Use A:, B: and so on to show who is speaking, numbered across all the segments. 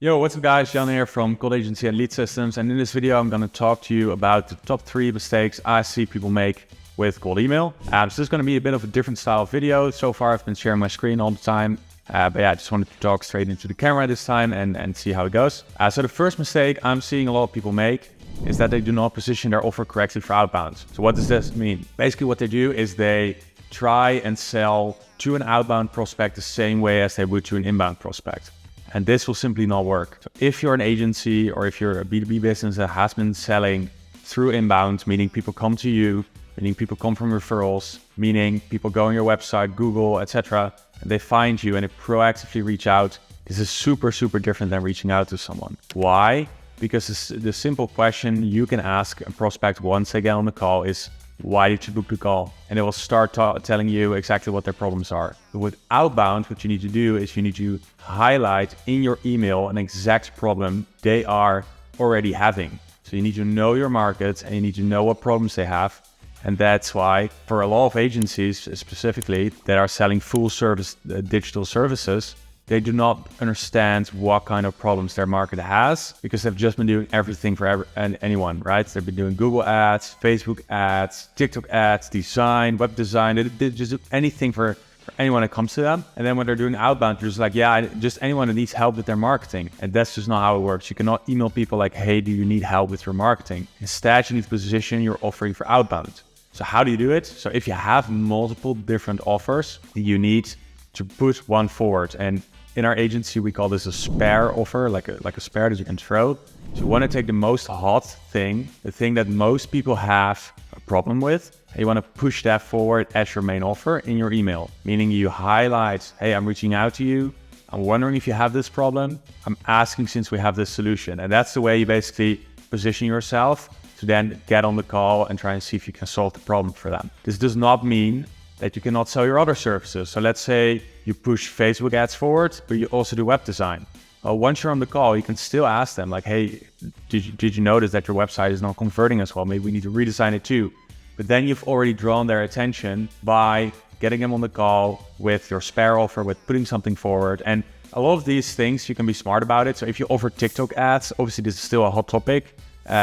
A: Yo, what's up guys, Jan here from Code Agency and Lead Systems, and in this video I'm going to talk to you about the top 3 mistakes I see people make with cold email. So this is going to be a bit of a different style of video. So far I've been sharing my screen all the time, but yeah, I just wanted to talk straight into the camera this time and see how it goes. So the first mistake I'm seeing a lot of people make is that they do not position their offer correctly for outbound. So what does this mean? Basically what they do is they try and sell to an outbound prospect the same way as they would to an inbound prospect. And this will simply not work. So if you're an agency or if you're a B2B business that has been selling through inbound, meaning people come to you, meaning people come from referrals, meaning people go on your website, Google, etc., and they find you and they proactively reach out, this is super different than reaching out to someone. Why? Because the simple question you can ask a prospect once they get on the call is, why did you book the call? And it will start telling you exactly what their problems are. But with outbound, what you need to do is you need to highlight in your email an exact problem they are already having. So you need to know your market and you need to know what problems they have. And that's why for a lot of agencies specifically that are selling full service digital services, they do not understand what kind of problems their market has because they've just been doing everything for anyone, right? They've been doing Google ads, Facebook ads, TikTok ads, design, web design. They just do anything for anyone that comes to them. And then when they're doing outbound, they're just like, yeah, just anyone that needs help with their marketing. And that's just not how it works. You cannot email people like, hey, do you need help with your marketing? Instead, you need to position your offering for outbound. So how do you do it? So if you have multiple different offers, you need to put one forward. And in our agency, we call this a spare offer, like a spare that you can throw. So you want to take the most hot thing, the thing that most people have a problem with, and you want to push that forward as your main offer in your email. Meaning you highlight, hey, I'm reaching out to you. I'm wondering if you have this problem. I'm asking since we have this solution. And that's the way you basically position yourself to then get on the call and try and see if you can solve the problem for them. This does not mean that you cannot sell your other services. So let's say you push Facebook ads forward, but you also do web design. Well, once you're on the call, you can still ask them like, hey, did you notice that your website is not converting as well? Maybe we need to redesign it too. But then you've already drawn their attention by getting them on the call with your spare offer, with putting something forward. And a lot of these things, you can be smart about it. So if you offer TikTok ads, obviously this is still a hot topic,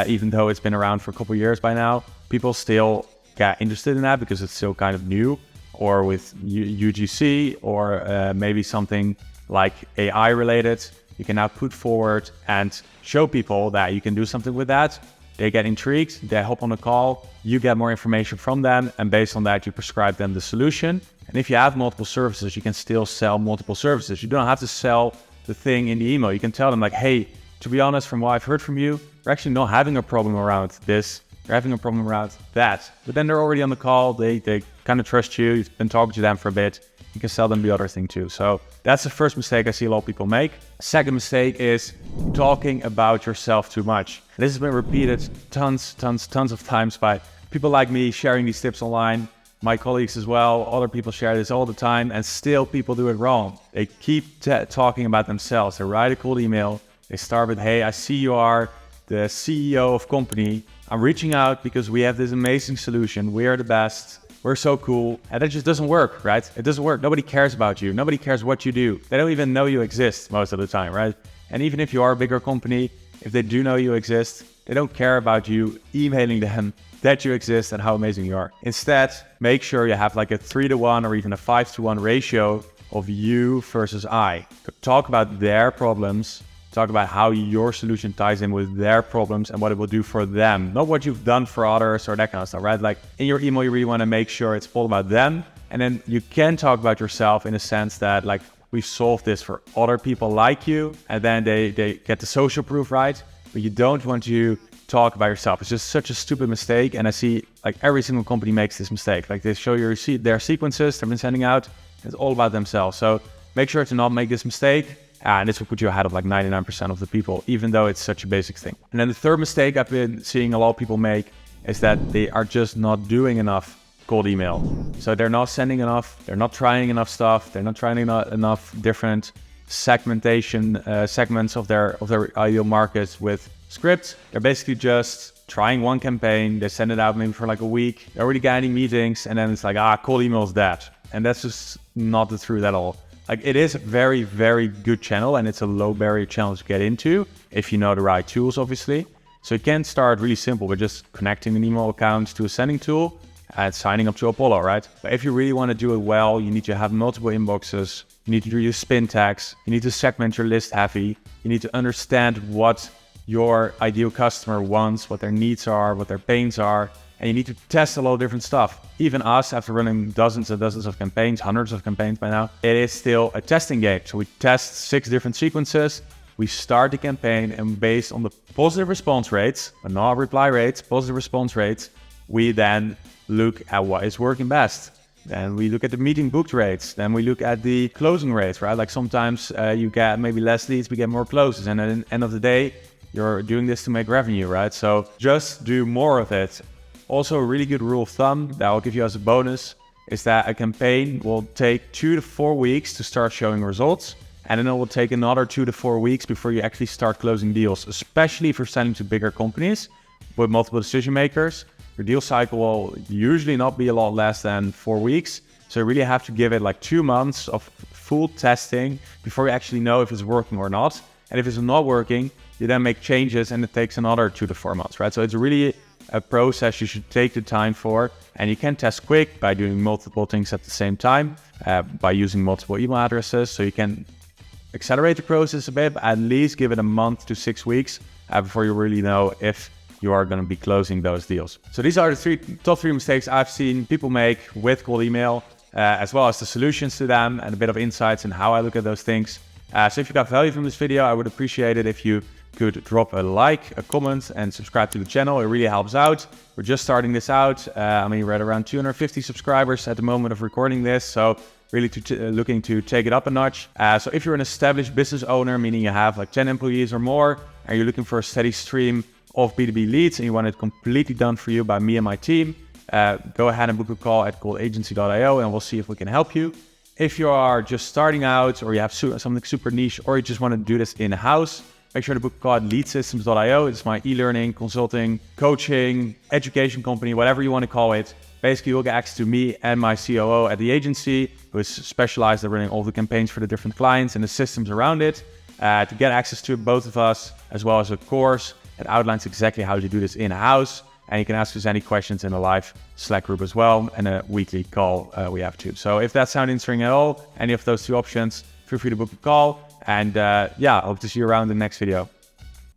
A: even though it's been around for a couple of years by now, people still get interested in that because it's still kind of new, or with UGC, or maybe something like AI related. You can now put forward and show people that you can do something with that. They get intrigued, they hop on the call, you get more information from them, and based on that, you prescribe them the solution. And if you have multiple services, you can still sell multiple services. You don't have to sell the thing in the email. You can tell them like, hey, to be honest, from what I've heard from you, we're actually not having a problem around this. You're having a problem around that. But then they're already on the call. They kind of trust you. You've been talking to them for a bit. You can sell them the other thing too. So that's the first mistake I see a lot of people make. Second mistake is talking about yourself too much. This has been repeated tons of times by people like me sharing these tips online, my colleagues as well. Other people share this all the time and still people do it wrong. They keep talking about themselves. They write a cold email. They start with, hey, I see you are the CEO of company. I'm reaching out because we have this amazing solution. We are the best. We're so cool. And that just doesn't work, right? It doesn't work. Nobody cares about you. Nobody cares what you do. They don't even know you exist most of the time, right? And even if you are a bigger company, if they do know you exist, they don't care about you emailing them that you exist and how amazing you are. Instead, make sure you have like a 3-to-1 or even a 5-to-1 ratio of you versus I. Talk about their problems. Talk about how your solution ties in with their problems and what it will do for them. Not what you've done for others or that kind of stuff, right? Like in your email, you really want to make sure it's all about them. And then you can talk about yourself in a sense that like we've solved this for other people like you. And then they get the social proof, right? But you don't want to talk about yourself. It's just such a stupid mistake. And I see like every single company makes this mistake. Like they show you their sequences they've been sending out. It's all about themselves. So make sure to not make this mistake. And this will put you ahead of like 99% of the people, even though it's such a basic thing. And then the third mistake I've been seeing a lot of people make is that they are just not doing enough cold email. So they're not sending enough, they're not trying enough stuff, they're not trying enough different segmentation segments of their ideal markets with scripts. They're basically just trying one campaign, they send it out maybe for like a week, they're already getting meetings, and then it's like, cold email is that. And that's just not the truth at all. Like, it is a very, very good channel, and it's a low barrier channel to get into if you know the right tools, obviously. So you can start really simple with just connecting an email account to a sending tool and signing up to Apollo, right? But if you really want to do it well, you need to have multiple inboxes. You need to use spin tags. You need to segment your list heavy. You need to understand what your ideal customer wants, what their needs are, what their pains are. And you need to test a lot of different stuff. Even us, after running dozens and dozens of campaigns, hundreds of campaigns by now, it is still a testing game. So we test 6 different sequences. We start the campaign, and based on the positive response rates, but not reply rates, positive response rates, we then look at what is working best. Then we look at the meeting booked rates. Then we look at the closing rates, right? Like sometimes you get maybe less leads, we get more closes. And at the end of the day, you're doing this to make revenue, right? So just do more of it. Also, a really good rule of thumb that I'll give you as a bonus is that a campaign will take 2 to 4 weeks to start showing results. And then it will take another 2 to 4 weeks before you actually start closing deals, especially if you're selling to bigger companies with multiple decision makers. Your deal cycle will usually not be a lot less than 4 weeks. So you really have to give it like 2 months of full testing before you actually know if it's working or not. And if it's not working, you then make changes, and it takes another 2 to 4 months, right? So it's really a process you should take the time for, and you can test quick by doing multiple things at the same time, by using multiple email addresses. So you can accelerate the process a bit, but at least give it a month to 6 weeks before you really know if you are going to be closing those deals. So these are the top three mistakes I've seen people make with cold email, as well as the solutions to them and a bit of insights in how I look at those things. So if you got value from this video, I would appreciate it if you could drop a like, a comment, and subscribe to the channel. It really helps out. We're just starting this out. We're at around 250 subscribers at the moment of recording this. So really looking to take it up a notch. So if you're an established business owner, meaning you have like 10 employees or more, and you're looking for a steady stream of B2B leads and you want it completely done for you by me and my team, go ahead and book a call at client-centric.io, and we'll see if we can help you. If you are just starting out, or you have something super niche, or you just want to do this in-house, make sure to book a call at leadsystems.io. It's my e-learning, consulting, coaching, education company, whatever you want to call it. Basically, you'll get access to me and my COO at the agency, who is specialized in running all the campaigns for the different clients and the systems around it, to get access to both of us, as well as a course that outlines exactly how to do this in-house. And you can ask us any questions in a live Slack group as well, and a weekly call we have too. So if that sounds interesting at all, any of those 2 options, feel free to book a call. And I hope to see you around in the next video.